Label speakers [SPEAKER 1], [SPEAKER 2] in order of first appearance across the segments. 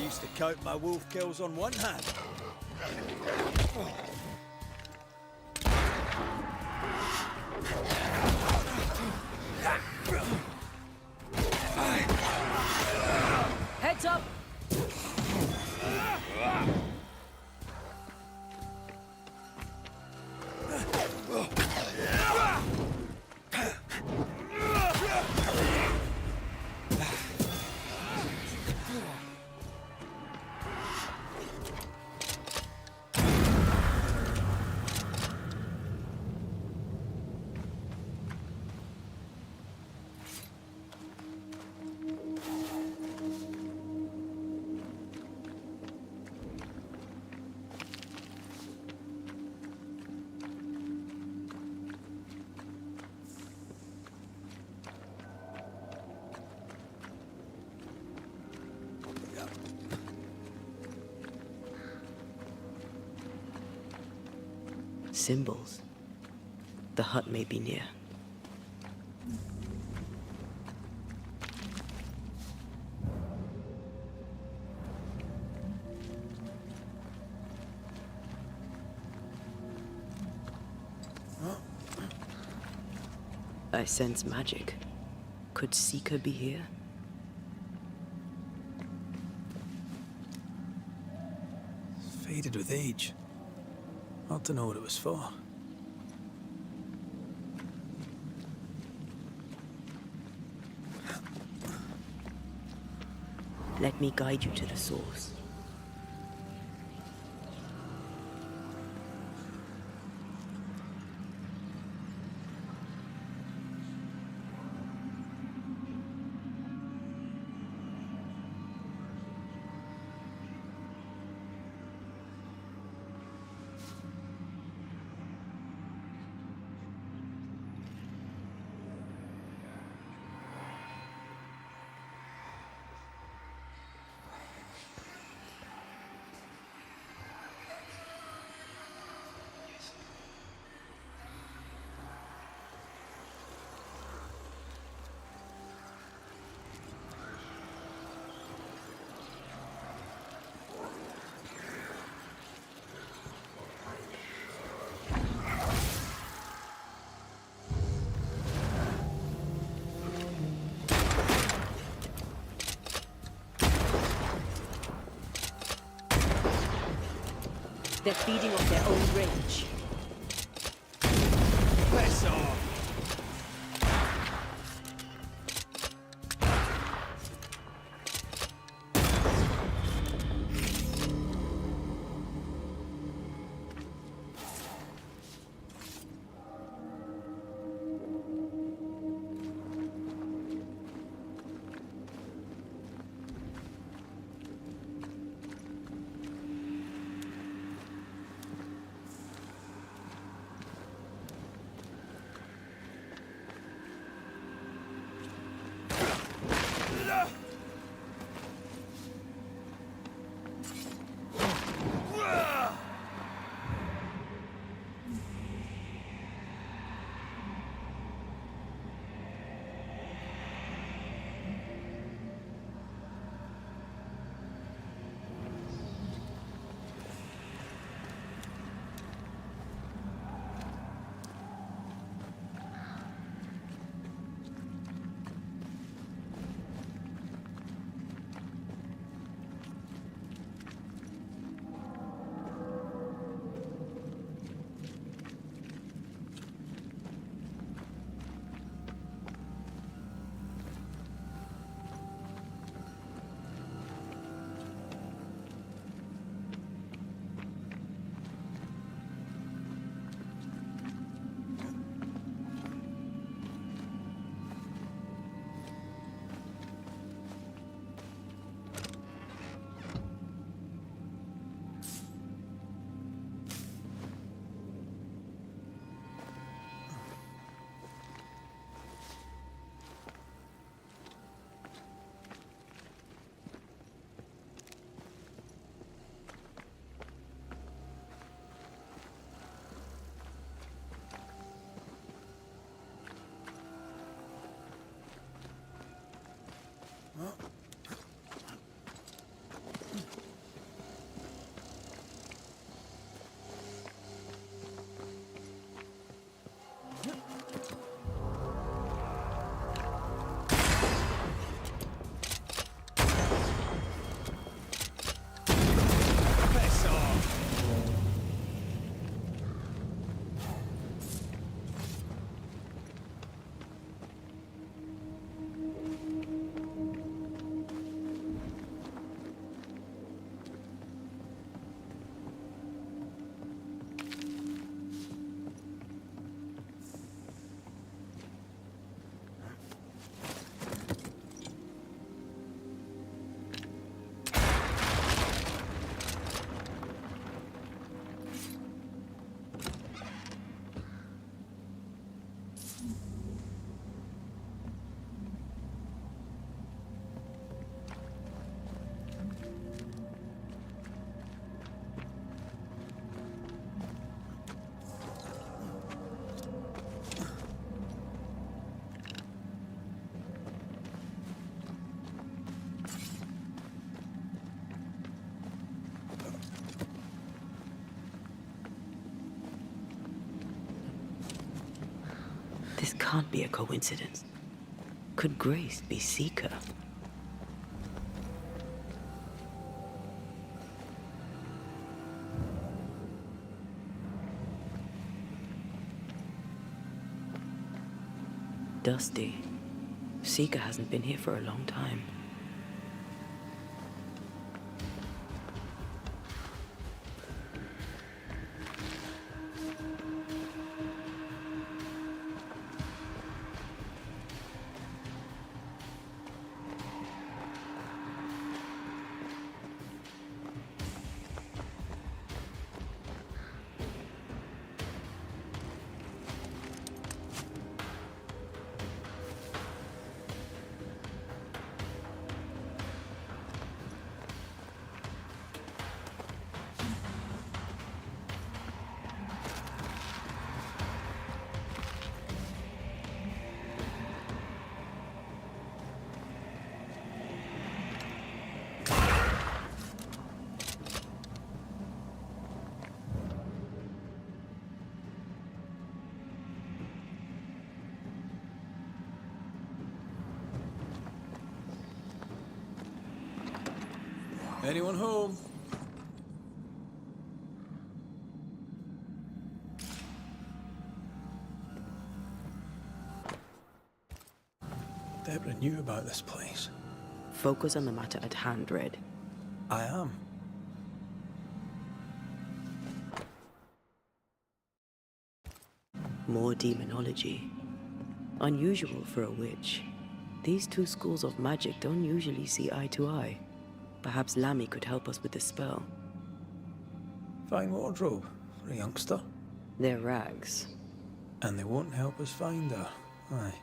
[SPEAKER 1] used to count my wolf kills on one hand.
[SPEAKER 2] Heads up!
[SPEAKER 3] Symbols. The hut may be near. I sense magic. Could Seeker be here?
[SPEAKER 1] Faded with age. Hard to know what it was for.
[SPEAKER 3] Let me guide you to the source.
[SPEAKER 2] They're feeding off their own rage.
[SPEAKER 1] Piss off!
[SPEAKER 3] can't be a coincidence. Could Grace be Seeker? Dusty. Seeker hasn't been here for a long time.
[SPEAKER 1] Anyone home? Deborah knew about this place.
[SPEAKER 3] Focus on the matter at hand, Red.
[SPEAKER 1] I am.
[SPEAKER 3] More demonology. Unusual for a witch. These two schools of magic don't usually see eye to eye. Perhaps Lammy could help us with the spell.
[SPEAKER 1] Fine wardrobe for a youngster.
[SPEAKER 3] They're rags.
[SPEAKER 1] And they won't help us find her. Aye.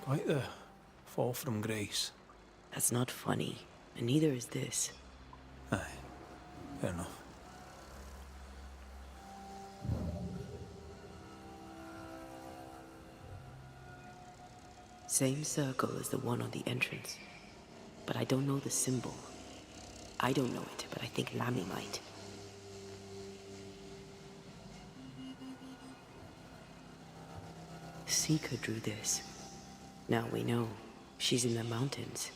[SPEAKER 1] Quite the fall from grace.
[SPEAKER 3] That's not funny, and neither is this.
[SPEAKER 1] Aye. Fair enough.
[SPEAKER 3] Same circle as the one on the entrance. But I don't know the symbol. I don't know it, but I think Lammy might. Seeker drew this. Now we know. She's in the mountains.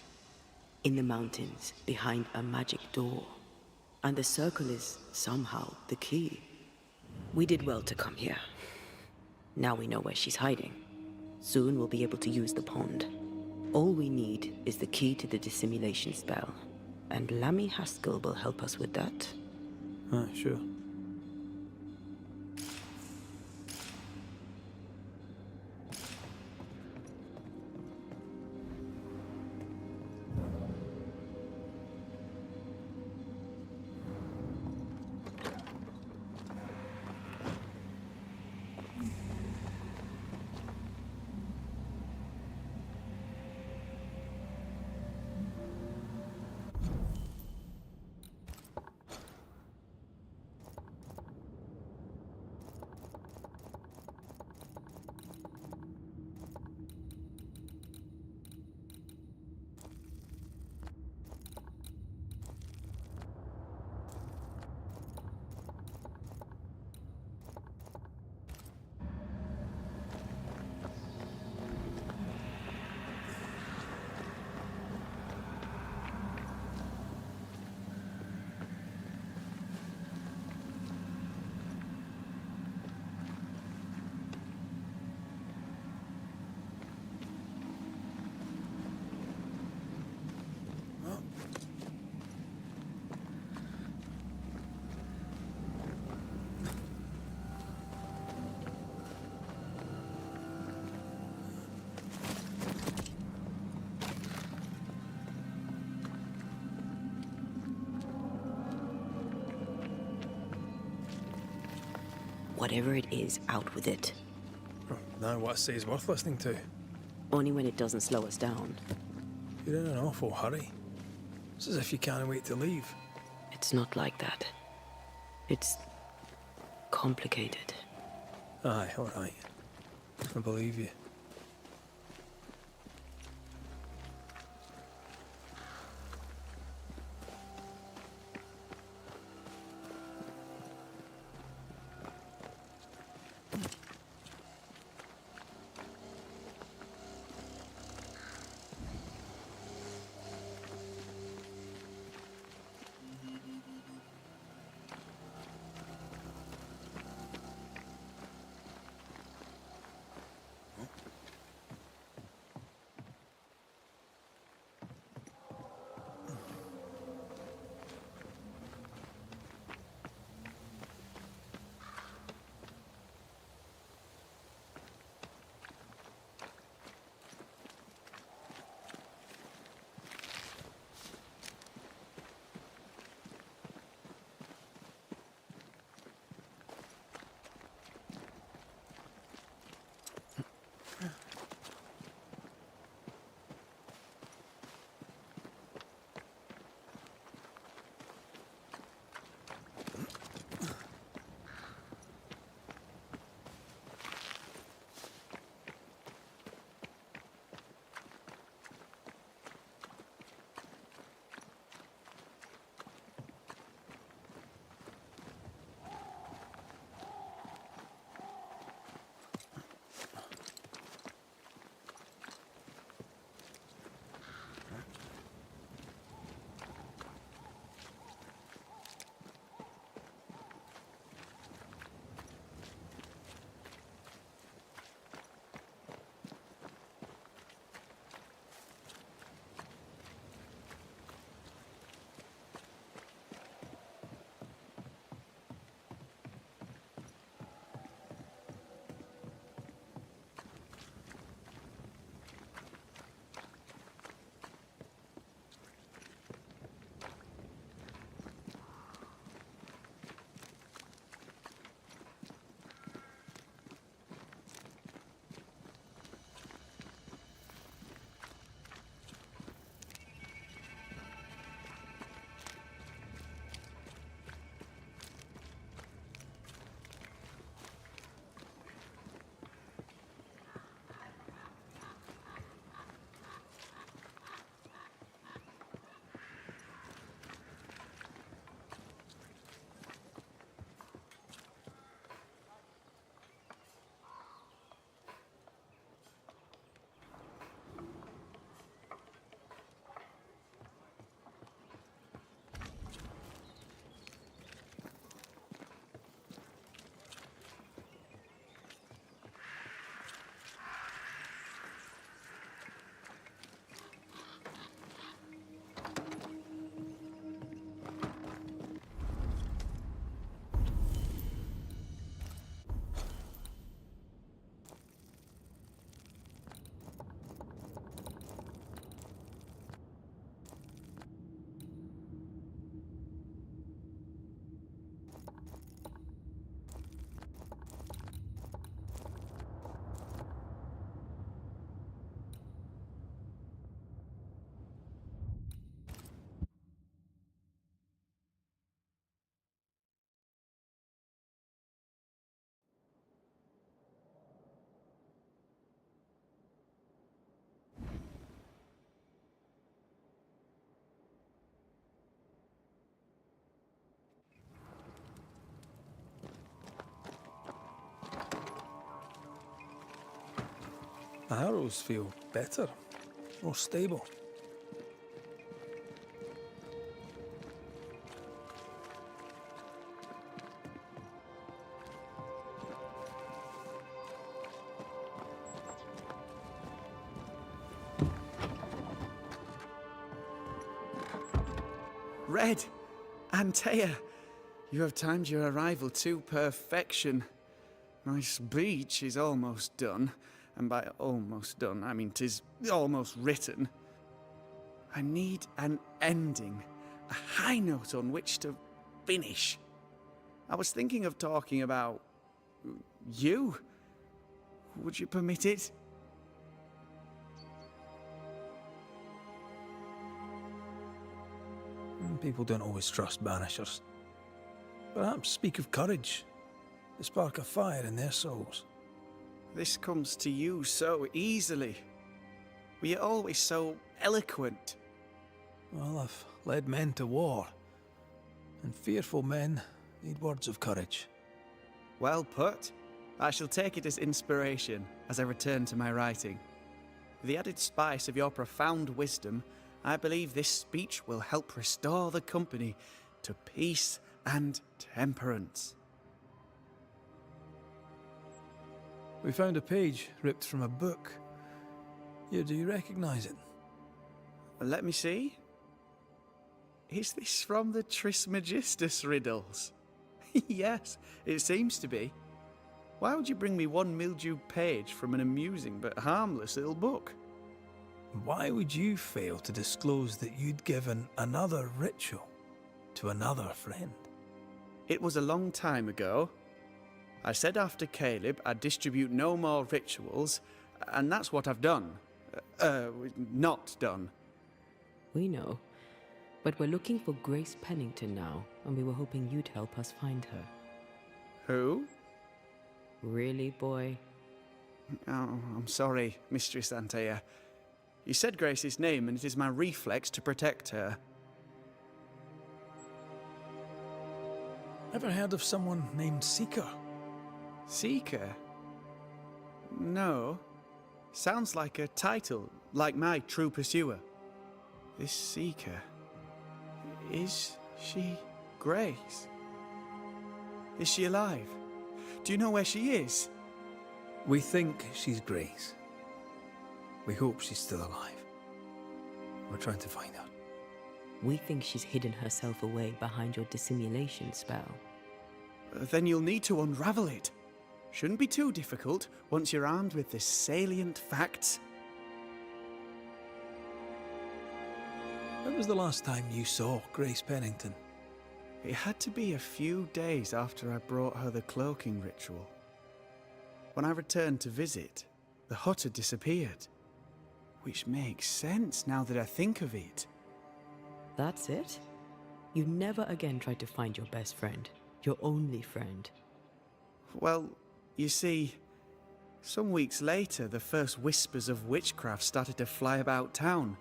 [SPEAKER 3] In the mountains, behind a magic door. And the circle is, somehow, the key. We did well to come here. Now we know where she's hiding. Soon we'll be able to use the pond. All we need is the key to the dissimulation spell. And Lammy Haskell will help us with that.
[SPEAKER 1] Aye, sure.
[SPEAKER 3] Whatever it is, out with it.
[SPEAKER 1] Now what I say is worth listening to.
[SPEAKER 3] Only when it doesn't slow us down.
[SPEAKER 1] You're in an awful hurry. It's as if you can't wait to leave.
[SPEAKER 3] It's not like that. It's complicated.
[SPEAKER 1] Aye, all right. I believe you. My arrows feel better, more stable.
[SPEAKER 4] Red! Antea! You have timed your arrival to perfection. My speech is almost done, and by almost done, I mean 'tis almost written. I need an ending, a high note on which to finish. I was thinking of talking about you. Would you permit it?
[SPEAKER 1] People don't always trust Banishers. Perhaps speak of courage, the spark of fire in their souls.
[SPEAKER 4] This comes to you so easily. Were you always so eloquent?
[SPEAKER 1] Well, I've led men to war, and fearful men need words of courage.
[SPEAKER 4] Well put. I shall take it as inspiration as I return to my writing. With the added spice of your profound wisdom, I believe this speech will help restore the company to peace and temperance.
[SPEAKER 1] We found a page ripped from a book. Here, do you recognize it?
[SPEAKER 4] Let me see. Is this from the Trismegistus riddles? Yes, it seems to be. Why would you bring me one mildewed page from an amusing but harmless little book?
[SPEAKER 1] Why would you fail to disclose that you'd given another ritual to another friend?
[SPEAKER 4] It was a long time ago. I said after Caleb I'd distribute no more rituals, and that's what I've done. Not done.
[SPEAKER 3] We know. But we're looking for Grace Pennington now, and we were hoping you'd help us find her.
[SPEAKER 4] Who?
[SPEAKER 3] Really, boy?
[SPEAKER 4] Oh, I'm sorry, Mistress Antea. You said Grace's name, and it is my reflex to protect her.
[SPEAKER 1] Ever heard of someone named Seeker?
[SPEAKER 4] Seeker? No. Sounds like a title, like my true pursuer. This Seeker... Is she Grace? Is she alive? Do you know where she is?
[SPEAKER 1] We think she's Grace. We hope she's still alive. We're trying to find out.
[SPEAKER 3] We think she's hidden herself away behind your dissimulation spell.
[SPEAKER 4] Then you'll need to unravel it. Shouldn't be too difficult once you're armed with the salient facts.
[SPEAKER 1] When was the last time you saw Grace Pennington?
[SPEAKER 4] It had to be a few days after I brought her the cloaking ritual. When I returned to visit, the hut had disappeared. Which makes sense now that I think of it.
[SPEAKER 3] That's it? You never again tried to find your best friend, your only friend.
[SPEAKER 4] Well, you see, some weeks later, the first whispers of witchcraft started to fly about town.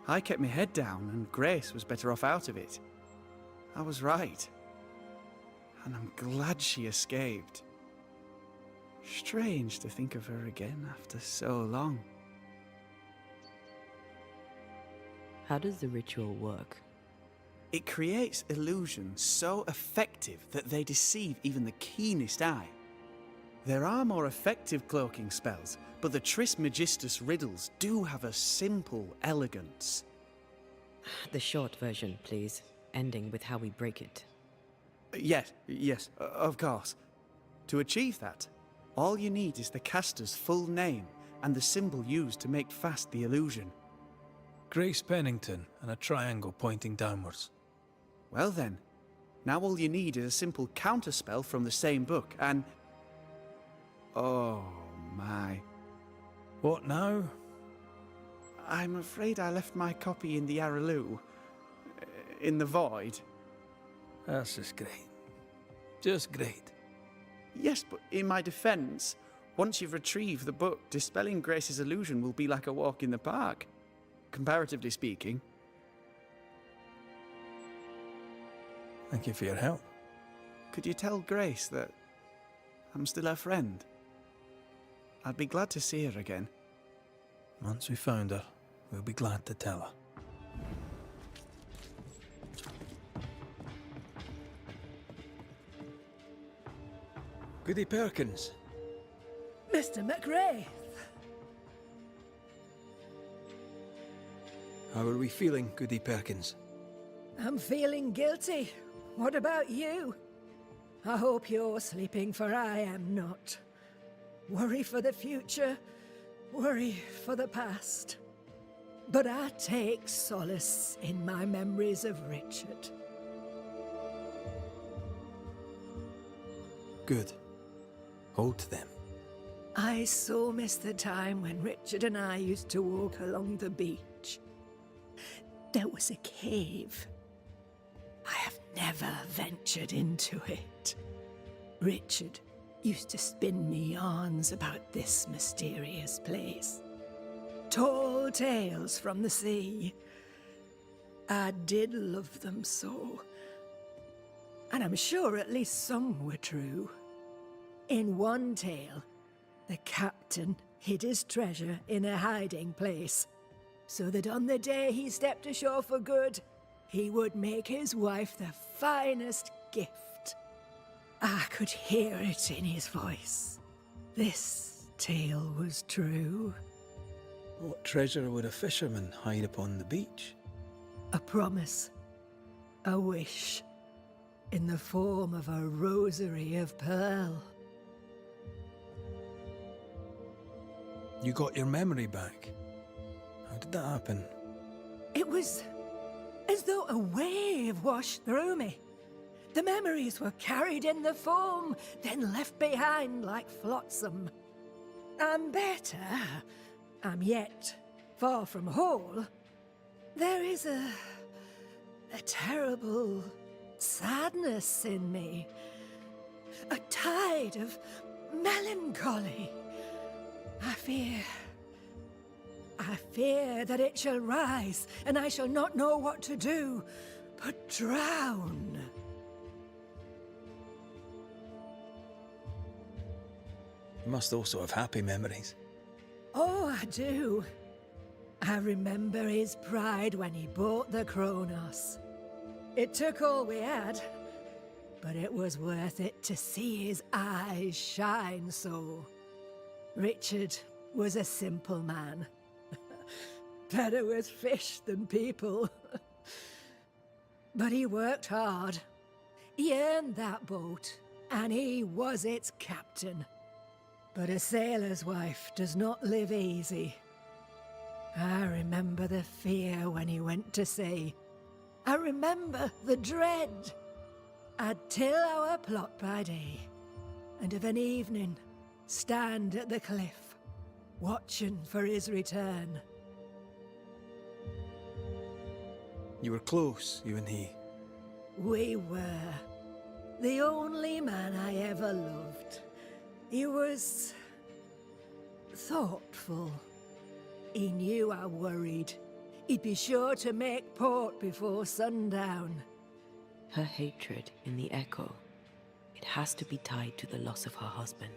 [SPEAKER 4] I kept my head down, and Grace was better off out of it. I was right. And I'm glad she escaped. Strange to think of her again after so long.
[SPEAKER 3] How does the ritual work?
[SPEAKER 4] It creates illusions so effective that they deceive even the keenest eye. There are more effective cloaking spells, but the Trismegistus riddles do have a simple elegance.
[SPEAKER 3] The short version, please, ending with how we break it.
[SPEAKER 4] Yes, of course. To achieve that, all you need is the caster's full name and the symbol used to make fast the illusion.
[SPEAKER 1] Grace Pennington and a triangle pointing downwards.
[SPEAKER 4] Well then, now all you need is a simple counterspell from the same book and... Oh my.
[SPEAKER 1] What now?
[SPEAKER 4] I'm afraid I left my copy in the Araloo. In the void.
[SPEAKER 1] That's just great. Just great.
[SPEAKER 4] Yes, but in my defense, once you've retrieved the book, dispelling Grace's illusion will be like a walk in the park. Comparatively speaking.
[SPEAKER 1] Thank you for your help.
[SPEAKER 4] Could you tell Grace that I'm still her friend? I'd be glad to see her again.
[SPEAKER 1] Once we found her, we'll be glad to tell her. Goody Perkins.
[SPEAKER 2] Mr. McRae.
[SPEAKER 1] How are we feeling, Goody Perkins?
[SPEAKER 2] I'm feeling guilty. What about you? I hope you're sleeping, for I am not. Worry for the future, worry for the past. But I take solace in my memories of Richard.
[SPEAKER 1] Good. Hold to them.
[SPEAKER 2] I so miss the time when Richard and I used to walk along the beach. There was a cave. I have never ventured into it. Richard used to spin me yarns about this mysterious place. Tall tales from the sea. I did love them so. And I'm sure at least some were true. In one tale, the captain hid his treasure in a hiding place, so that on the day he stepped ashore for good, he would make his wife the finest gift. I could hear it in his voice. This tale was true.
[SPEAKER 1] What treasure would a fisherman hide upon the beach?
[SPEAKER 2] A promise. A wish. In the form of a rosary of pearl.
[SPEAKER 1] You got your memory back. How did that happen?
[SPEAKER 2] It was as though a wave washed through me. The memories were carried in the foam, then left behind like flotsam. I'm better. I'm yet far from whole. There is a terrible sadness in me. A tide of melancholy. I fear that it shall rise, and I shall not know what to do, but drown.
[SPEAKER 1] You must also have happy memories.
[SPEAKER 2] Oh, I do. I remember his pride when he bought the Kronos. It took all we had, but it was worth it to see his eyes shine so. Richard was a simple man. Better with fish than people. But he worked hard. He earned that boat, and he was its captain. But a sailor's wife does not live easy. I remember the fear when he went to sea. I remember the dread. I'd till our plot by day, and of an evening stand at the cliff, watching for his return.
[SPEAKER 1] You were close, you and he.
[SPEAKER 2] We were. The only man I ever loved. He was thoughtful. He knew I worried. He'd be sure to make port before sundown.
[SPEAKER 3] Her hatred in the echo, it has to be tied to the loss of her husband.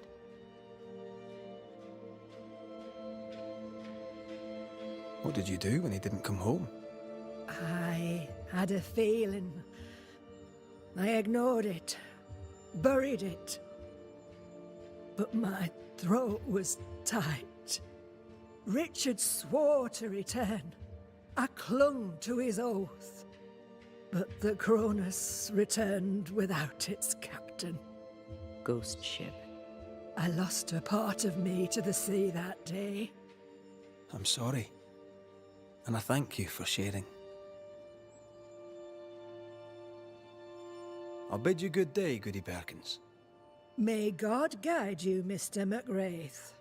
[SPEAKER 1] What did you do when he didn't come home?
[SPEAKER 2] I had a feeling. I ignored it, buried it. But my throat was tight. Richard swore to return. I clung to his oath. But the Kronos returned without its captain.
[SPEAKER 3] Ghost ship.
[SPEAKER 2] I lost a part of me to the sea that day.
[SPEAKER 1] I'm sorry. And I thank you for sharing. I'll bid you good day, Goody Perkins.
[SPEAKER 2] May God guide you, Mr. McWraith.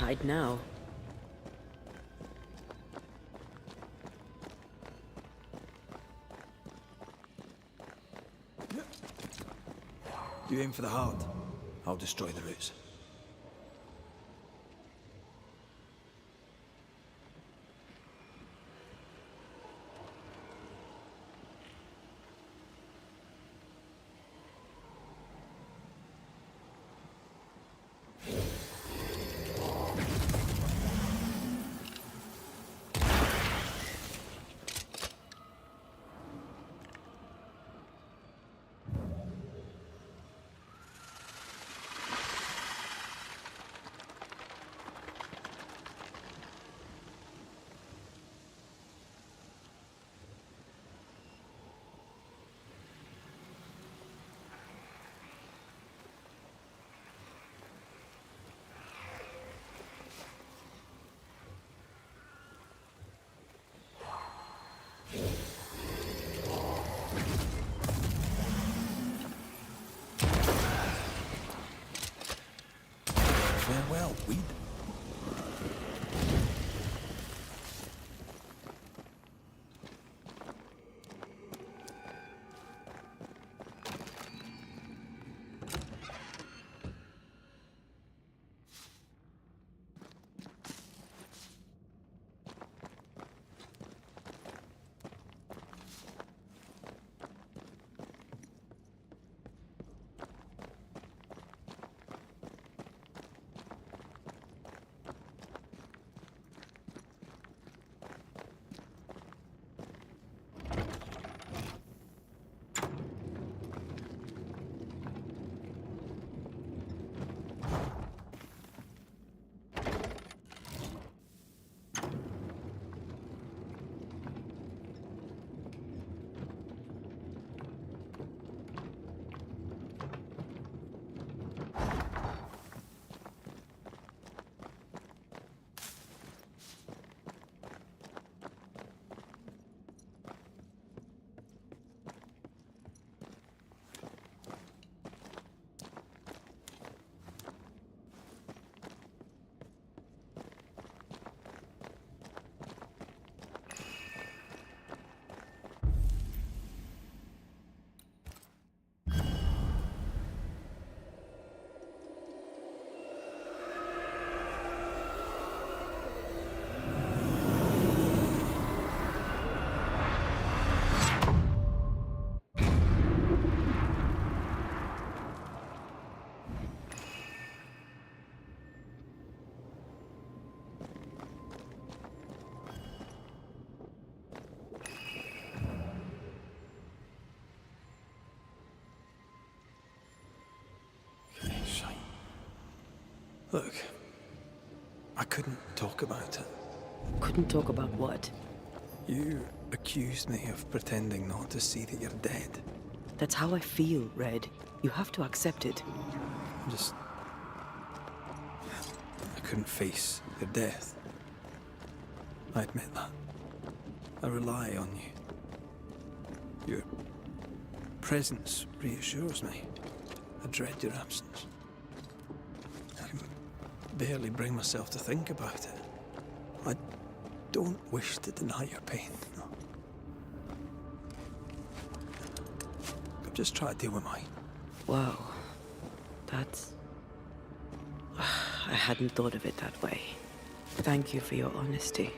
[SPEAKER 3] hide now.
[SPEAKER 1] You aim for the heart. I'll destroy the roots. Farewell, weed. Look, I couldn't talk about it.
[SPEAKER 3] Couldn't talk about what?
[SPEAKER 1] You accused me of pretending not to see that you're dead.
[SPEAKER 3] That's how I feel, Red. You have to accept it.
[SPEAKER 1] I couldn't face your death. I admit that. I rely on you. Your presence reassures me. I dread your absence. I can barely bring myself to think about it. I don't wish to deny your pain, no. I'm just trying to deal with mine.
[SPEAKER 3] Wow. That's... I hadn't thought of it that way. Thank you for your honesty.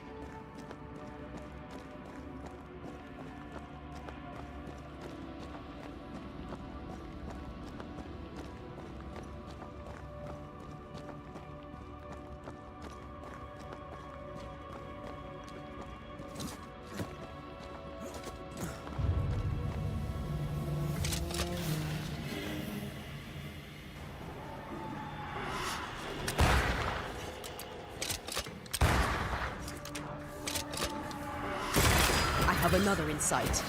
[SPEAKER 5] I have another in sight.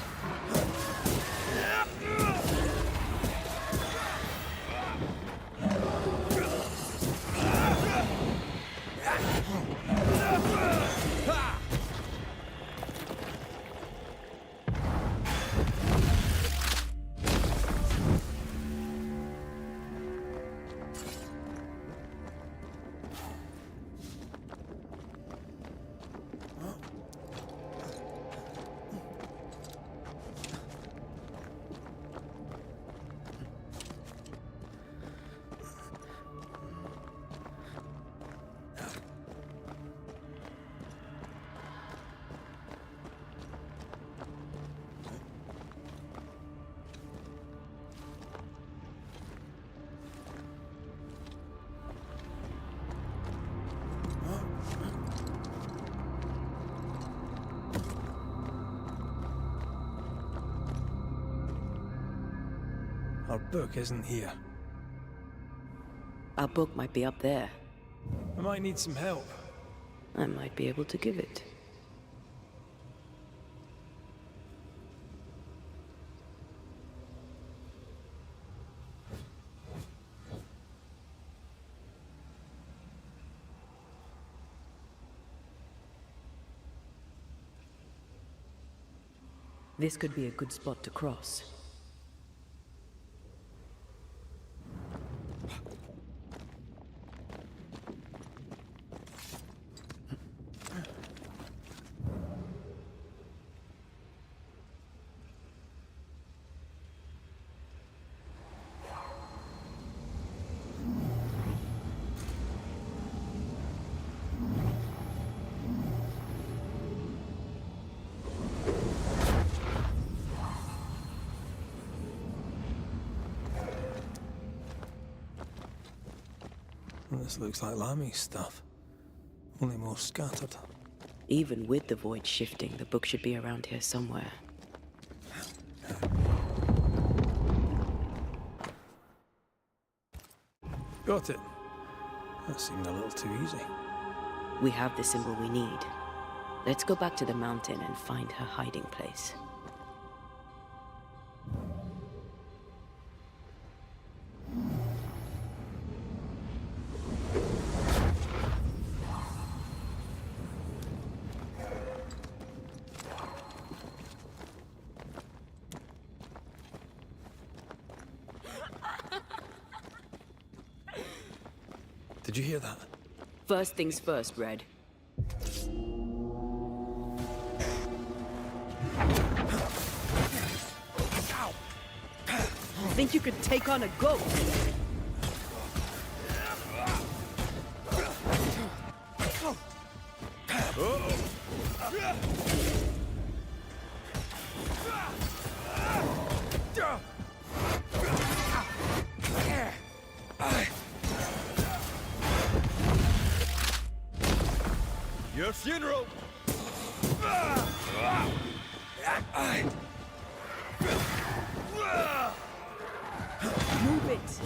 [SPEAKER 1] Our book isn't here.
[SPEAKER 3] Our book might be up there.
[SPEAKER 1] I might need some help.
[SPEAKER 3] I might be able to give it. This could be a good spot to cross.
[SPEAKER 1] This looks like Lami's stuff, only more scattered.
[SPEAKER 3] Even with the void shifting, the book should be around here somewhere.
[SPEAKER 1] Got it. That seemed a little too easy.
[SPEAKER 3] We have the symbol we need. Let's go back to the mountain and find her hiding place.
[SPEAKER 1] Did you hear that?
[SPEAKER 3] First things first, Red.
[SPEAKER 5] Think you could take on a ghost?
[SPEAKER 6] Your funeral!
[SPEAKER 5] Move it!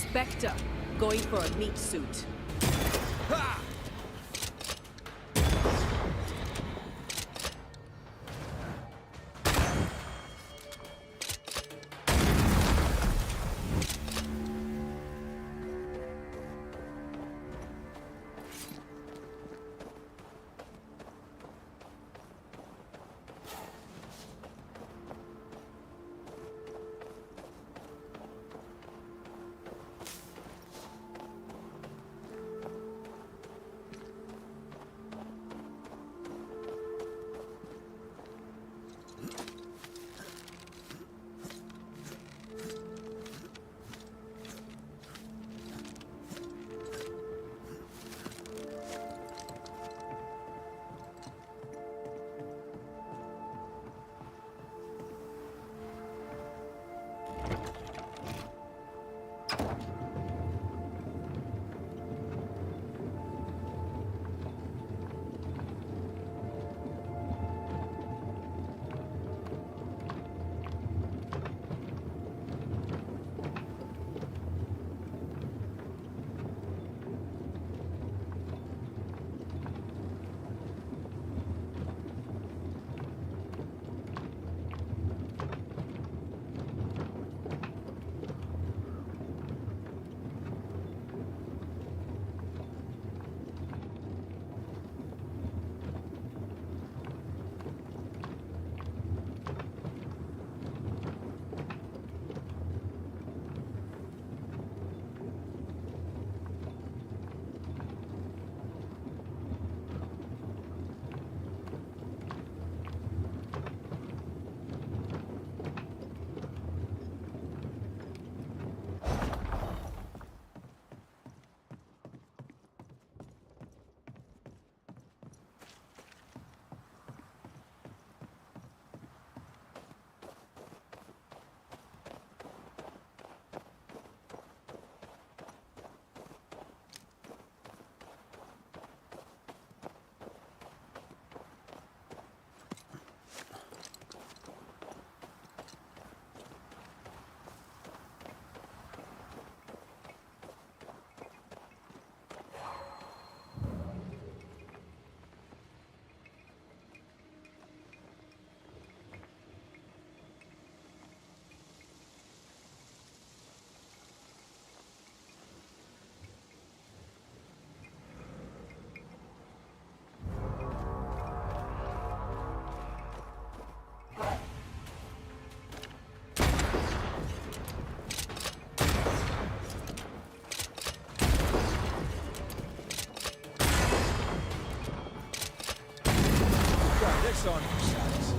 [SPEAKER 5] Spectre, going for a meat suit.
[SPEAKER 6] Joke's on you, Sax.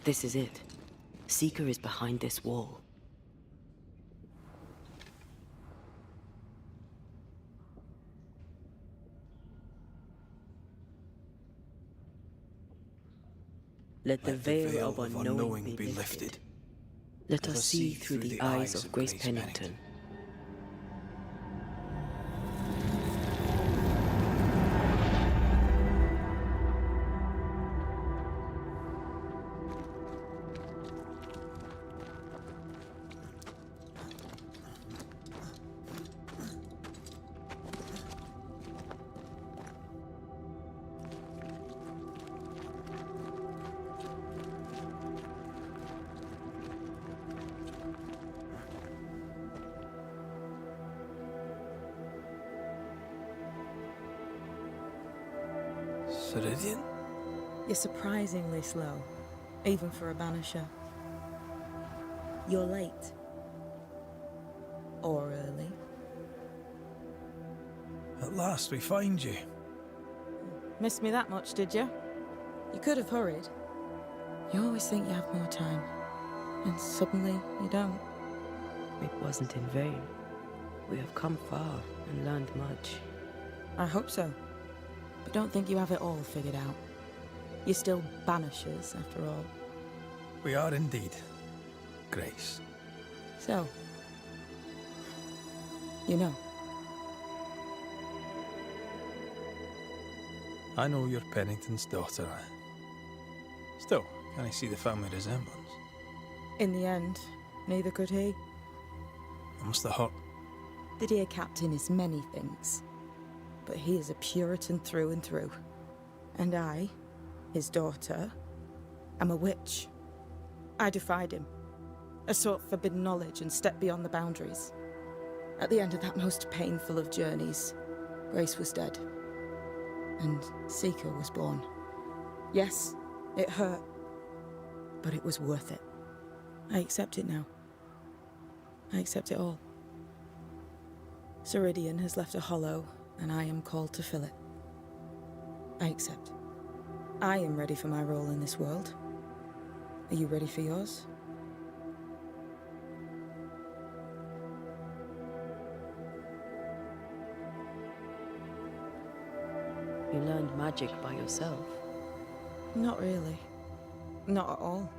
[SPEAKER 3] This is it. Seeker is behind this wall. Let the veil of unknowing be lifted. Let us see through the eyes of Grace Pennington.
[SPEAKER 1] Ceridian?
[SPEAKER 7] You're surprisingly slow, even for a Banisher. You're late. Or early.
[SPEAKER 1] At last we find you.
[SPEAKER 7] Missed me that much, did you? You could have hurried. You always think you have more time, and suddenly you don't.
[SPEAKER 3] It wasn't in vain. We have come far and learned much.
[SPEAKER 7] I hope so. But don't think you have it all figured out. You're still Banishers, after all.
[SPEAKER 1] We are indeed, Grace.
[SPEAKER 7] So, you know.
[SPEAKER 1] I know you're Pennington's daughter. Still, can I see the family resemblance?
[SPEAKER 7] In the end, neither could he.
[SPEAKER 1] It must have hurt.
[SPEAKER 7] The dear captain is many things, but he is a Puritan through and through. And I, his daughter, am a witch. I defied him. I sought forbidden knowledge and stepped beyond the boundaries. At the end of that most painful of journeys, Grace was dead. And Seeker was born. Yes, it hurt, but it was worth it. I accept it now. I accept it all. Ceridian has left a hollow, and I am called to fill it. I accept. I am ready for my role in this world. Are you ready for yours?
[SPEAKER 3] You learned magic by yourself.
[SPEAKER 7] Not really. Not at all.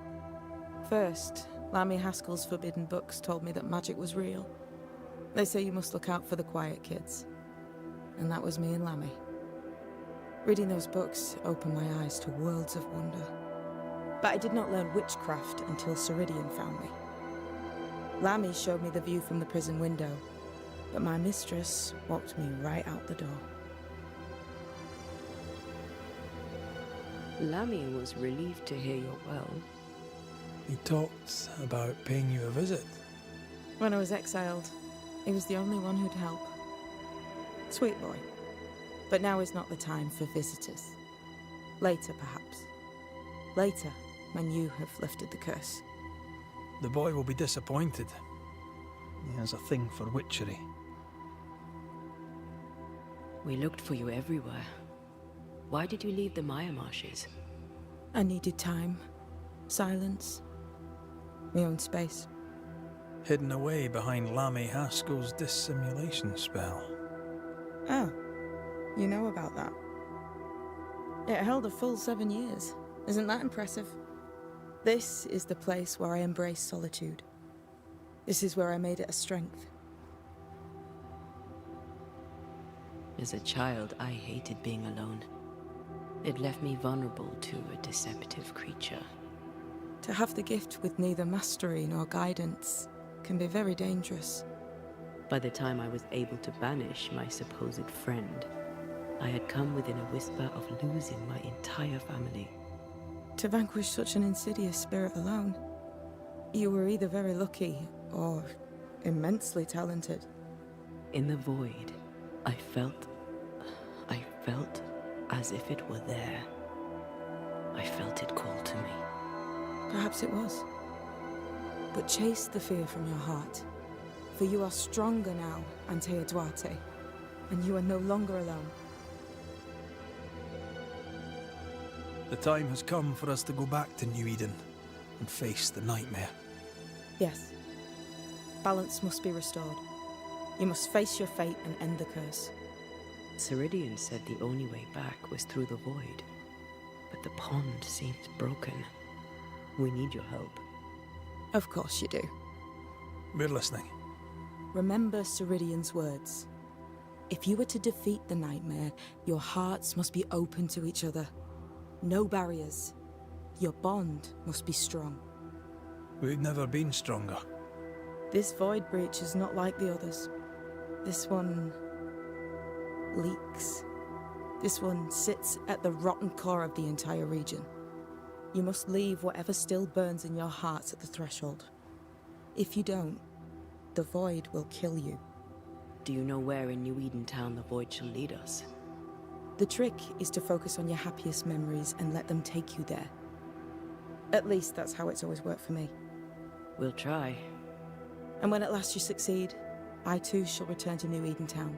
[SPEAKER 7] First, Lammy Haskell's forbidden books told me that magic was real. They say you must look out for the quiet kids. And that was me and Lammy. Reading those books opened my eyes to worlds of wonder. But I did not learn witchcraft until Ceridian found me. Lammy showed me the view from the prison window, but my mistress walked me right out the door.
[SPEAKER 3] Lammy was relieved to hear you're well.
[SPEAKER 1] He talked about paying you a visit.
[SPEAKER 7] When I was exiled, he was the only one who'd help. Sweet boy. But now is not the time for visitors. Later, perhaps. Later, when you have lifted the curse.
[SPEAKER 1] The boy will be disappointed. He has a thing for witchery.
[SPEAKER 3] We looked for you everywhere. Why did you leave the Maya marshes?
[SPEAKER 7] I needed time, silence, my own space.
[SPEAKER 1] Hidden away behind Lammy Haskell's dissimulation spell.
[SPEAKER 7] Oh, you know about that. It held a full 7 years. Isn't that impressive? This is the place where I embrace solitude. This is where I made it a strength.
[SPEAKER 3] As a child, I hated being alone. It left me vulnerable to a deceptive creature.
[SPEAKER 7] To have the gift with neither mastery nor guidance can be very dangerous.
[SPEAKER 3] By the time I was able to banish my supposed friend, I had come within a whisper of losing my entire family.
[SPEAKER 7] To vanquish such an insidious spirit alone, you were either very lucky or immensely talented.
[SPEAKER 3] In the void, I felt as if it were there. I felt it call to me.
[SPEAKER 7] Perhaps it was. But chase the fear from your heart, for you are stronger now, Antea Duarte, and you are no longer alone.
[SPEAKER 1] The time has come for us to go back to New Eden and face the nightmare.
[SPEAKER 7] Yes. Balance must be restored. You must face your fate and end the curse.
[SPEAKER 3] Ceridian said the only way back was through the void, but the pond seems broken. We need your help.
[SPEAKER 7] Of course you do.
[SPEAKER 1] We're listening.
[SPEAKER 7] Remember Ceridian's words. If you were to defeat the nightmare, your hearts must be open to each other. No barriers. Your bond must be strong.
[SPEAKER 1] We've never been stronger.
[SPEAKER 7] This void breach is not like the others. This one leaks. This one sits at the rotten core of the entire region. You must leave whatever still burns in your hearts at the threshold. If you don't, the void will kill you.
[SPEAKER 3] Do you know where in New Eden Town the void shall lead us?
[SPEAKER 7] The trick is to focus on your happiest memories and let them take you there. At least that's how it's always worked for me.
[SPEAKER 3] We'll try.
[SPEAKER 7] And when at last you succeed, I too shall return to New Eden Town.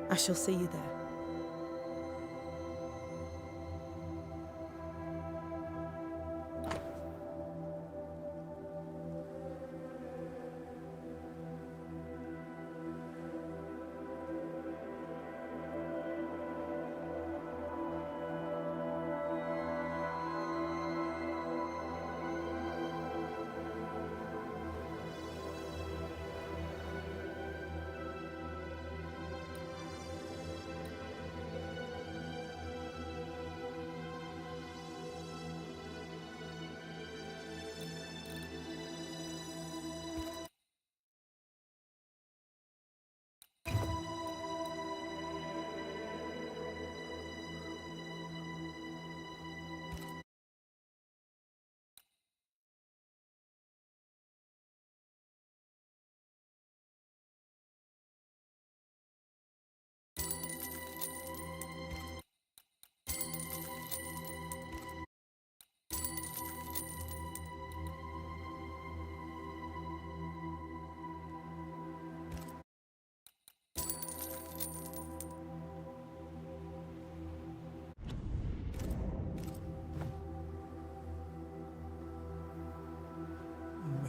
[SPEAKER 7] I shall see you there.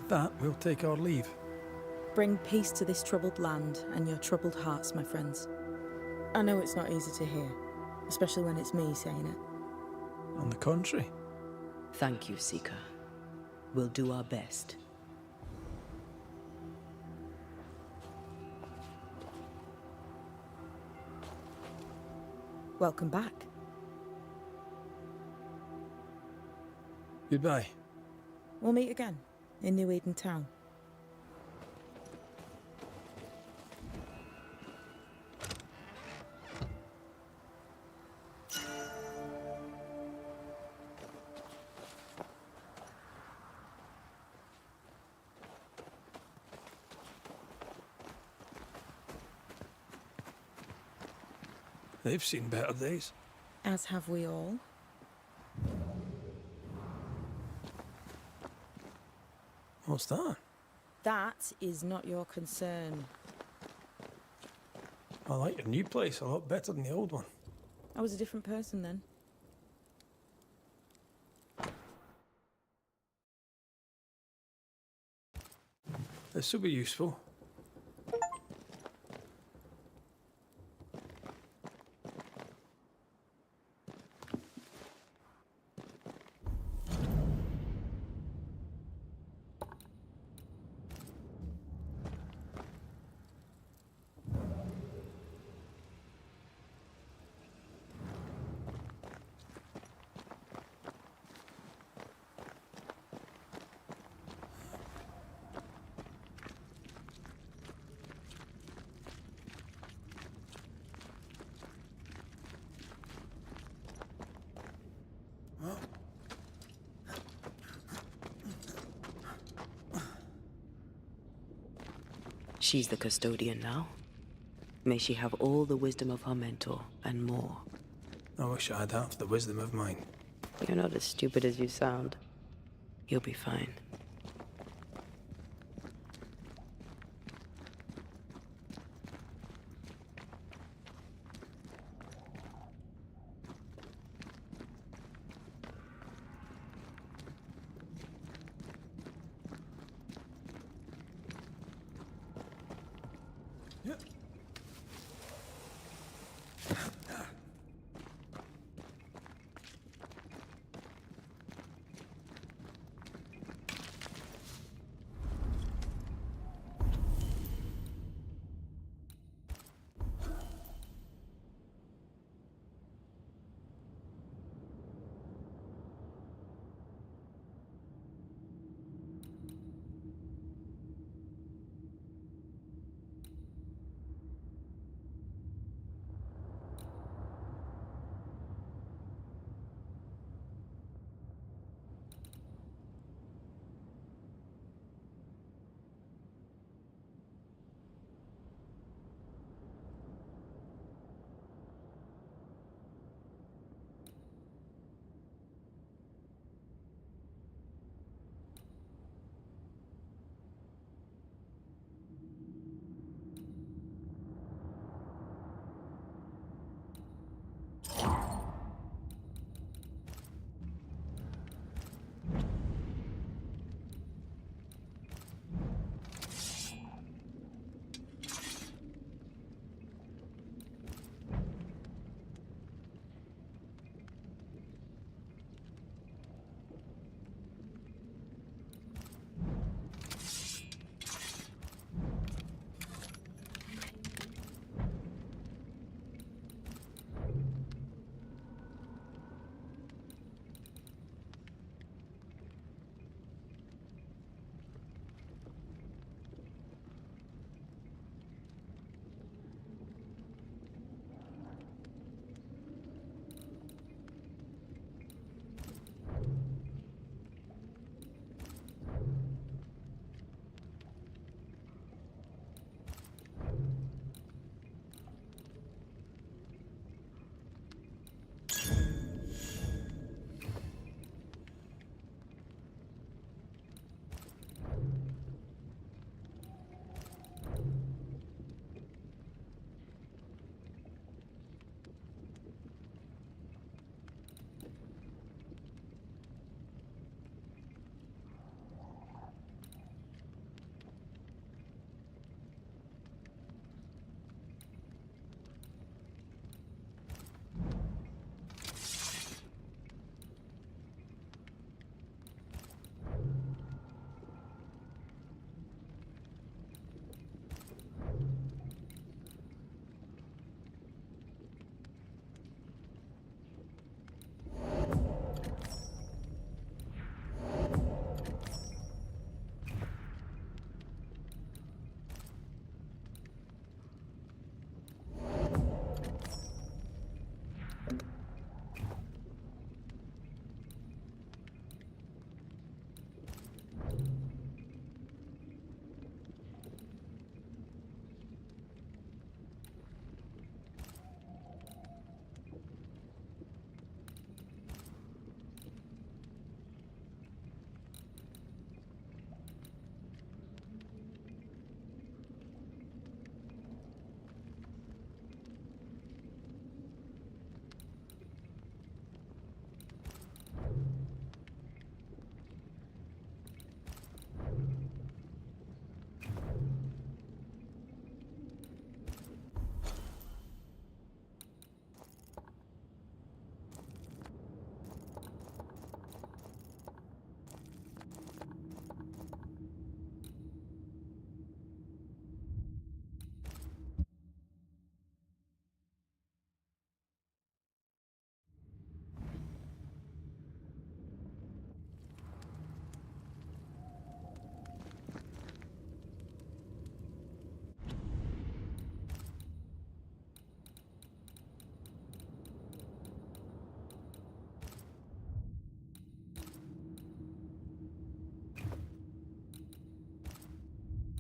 [SPEAKER 1] With that, we'll take our leave.
[SPEAKER 7] Bring peace to this troubled land and your troubled hearts, my friends. I know it's not easy to hear, especially when it's me saying it.
[SPEAKER 1] On the contrary.
[SPEAKER 3] Thank you, Seeker. We'll do our best.
[SPEAKER 7] Welcome back.
[SPEAKER 1] Goodbye.
[SPEAKER 7] We'll meet again in New Eden Town.
[SPEAKER 1] They've seen better days.
[SPEAKER 7] As have we all.
[SPEAKER 1] What's that?
[SPEAKER 7] That is not your concern.
[SPEAKER 1] I like your new place a lot better than the old one.
[SPEAKER 7] I was a different person then.
[SPEAKER 1] This will be useful.
[SPEAKER 3] She's the custodian now. May she have all the wisdom of her mentor, and more.
[SPEAKER 1] I wish I had half the wisdom of mine.
[SPEAKER 3] You're not as stupid as you sound. You'll be fine.
[SPEAKER 1] Yeah.